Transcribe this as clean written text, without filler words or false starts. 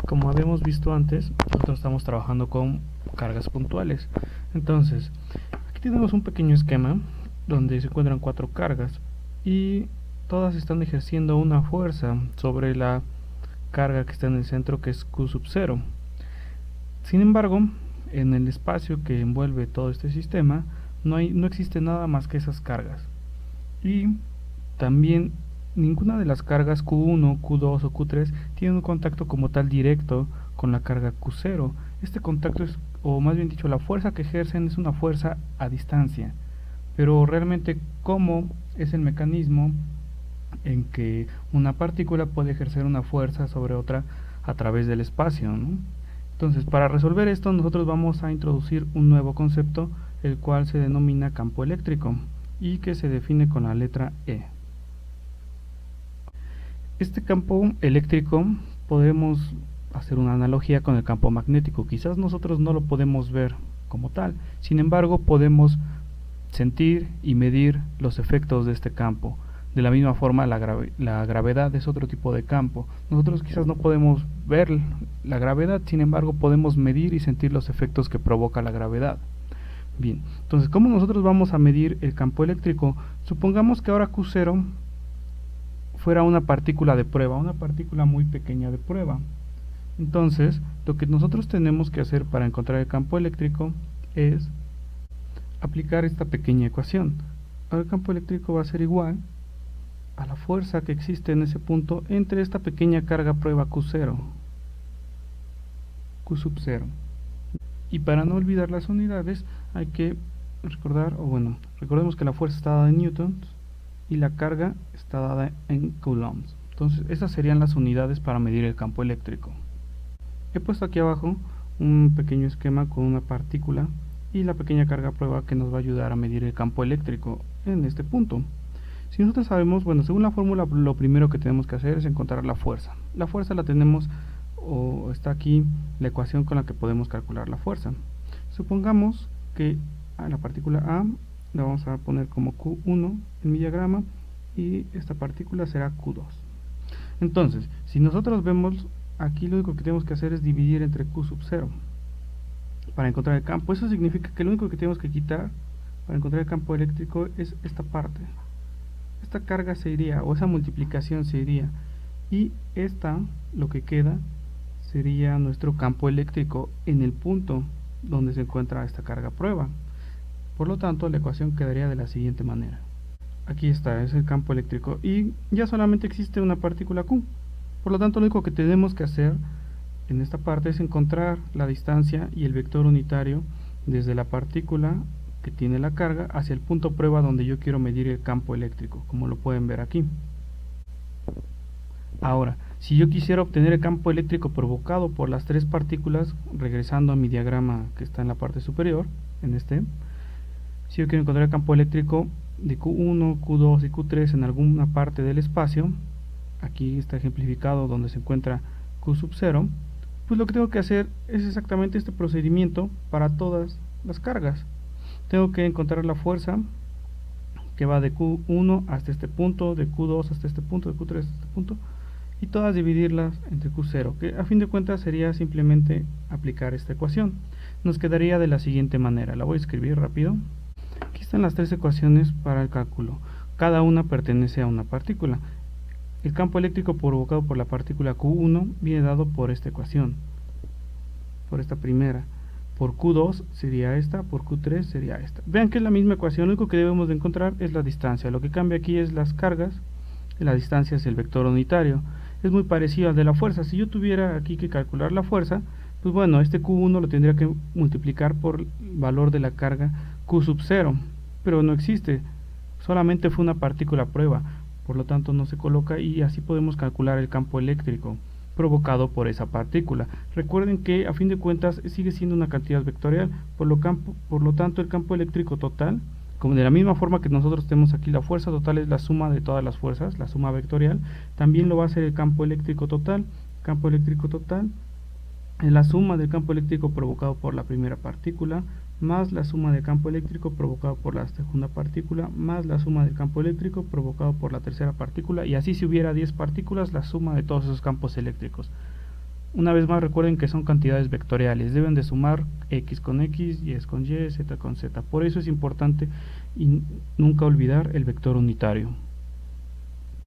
Como habíamos visto antes, nosotros estamos trabajando con cargas puntuales. Entonces, aquí tenemos un pequeño esquema donde se encuentran 4 cargas y todas están ejerciendo una fuerza sobre la carga que está en el centro, que es Q sub 0. Sin embargo, en el espacio que envuelve todo este sistema no existe nada más que esas cargas. Y también ninguna de las cargas Q1, Q2 o Q3 tiene un contacto como tal directo con la carga Q0. Este contacto es, o más bien dicho, la fuerza que ejercen es una fuerza a distancia. Pero realmente, ¿cómo es el mecanismo en que una partícula puede ejercer una fuerza sobre otra a través del espacio, ¿no? Entonces, para resolver esto, nosotros vamos a introducir un nuevo concepto, el cual se denomina campo eléctrico y que se define con la letra E. Este campo eléctrico podemos hacer una analogía con el campo magnético. Quizás nosotros no lo podemos ver como tal, sin embargo podemos sentir y medir los efectos de este campo. De la misma forma, la gravedad es otro tipo de campo. Nosotros quizás no podemos ver la gravedad, sin embargo podemos medir y sentir los efectos que provoca la gravedad. Bien, entonces, ¿cómo nosotros vamos a medir el campo eléctrico? Supongamos que ahora Q0 fuera una partícula de prueba, una partícula muy pequeña de prueba. Entonces, lo que nosotros tenemos que hacer para encontrar el campo eléctrico es aplicar esta pequeña ecuación. Ahora el campo eléctrico va a ser igual a la fuerza que existe en ese punto entre esta pequeña carga prueba Q0, Q sub 0. Y para no olvidar las unidades, hay que recordar, recordemos que la fuerza está dada en newtons y la carga está dada en coulombs. Entonces, esas serían las unidades para medir el campo eléctrico. He puesto aquí abajo un pequeño esquema con una partícula y la pequeña carga prueba que nos va a ayudar a medir el campo eléctrico en este punto. Si nosotros sabemos, según la fórmula, lo primero que tenemos que hacer es encontrar la fuerza. La fuerza la tenemos, o está aquí la ecuación con la que podemos calcular la fuerza. Supongamos que a la partícula A la vamos a poner como Q1 en mi diagrama y esta partícula será Q2. Entonces, si nosotros vemos aquí, lo único que tenemos que hacer es dividir entre Q sub 0 para encontrar el campo. Eso significa que lo único que tenemos que quitar para encontrar el campo eléctrico es esta parte. Esta carga se iría, o esa multiplicación se iría, y lo que queda sería nuestro campo eléctrico en el punto donde se encuentra esta carga prueba. Por lo tanto, la ecuación quedaría de la siguiente manera. Aquí está, es el campo eléctrico y ya solamente existe una partícula Q. Por lo tanto, lo único que tenemos que hacer en esta parte es encontrar la distancia y el vector unitario desde la partícula que tiene la carga hacia el punto prueba donde yo quiero medir el campo eléctrico, como lo pueden ver aquí. Ahora, si yo quisiera obtener el campo eléctrico provocado por las 3 partículas, regresando a mi diagrama que está en la parte superior, si yo quiero encontrar el campo eléctrico de Q1, Q2 y Q3 en alguna parte del espacio, aquí está ejemplificado donde se encuentra Q sub 0, pues lo que tengo que hacer es exactamente este procedimiento para todas las cargas. Tengo que encontrar la fuerza que va de Q1 hasta este punto, de Q2 hasta este punto, de Q3 hasta este punto, y todas dividirlas entre Q0, que a fin de cuentas sería simplemente aplicar esta ecuación. Nos quedaría de la siguiente manera, la voy a escribir rápido. Aquí están las 3 ecuaciones para el cálculo, cada una pertenece a una partícula. El campo eléctrico provocado por la partícula Q1 viene dado por esta ecuación, por esta primera. Por Q2 sería esta, por Q3 sería esta. Vean que es la misma ecuación, lo único que debemos de encontrar es la distancia. Lo que cambia aquí es las cargas, la distancia es el vector unitario. Es muy parecido al de la fuerza. Si yo tuviera aquí que calcular la fuerza, pues este Q1 lo tendría que multiplicar por el valor de la carga Q sub 0, pero no existe, solamente fue una partícula a prueba, por lo tanto no se coloca y así podemos calcular el campo eléctrico provocado por esa partícula. Recuerden que a fin de cuentas sigue siendo una cantidad vectorial, por lo tanto el campo eléctrico total, como de la misma forma que nosotros tenemos aquí la fuerza total es la suma de todas las fuerzas, la suma vectorial, también lo va a ser el campo eléctrico total. Campo eléctrico total es la suma del campo eléctrico provocado por la primera partícula más la suma del campo eléctrico provocado por la segunda partícula más la suma del campo eléctrico provocado por la tercera partícula, y así si hubiera 10 partículas, la suma de todos esos campos eléctricos. Una vez más recuerden que son cantidades vectoriales, deben de sumar x con x, y con y, z con z. Por eso es importante nunca olvidar el vector unitario.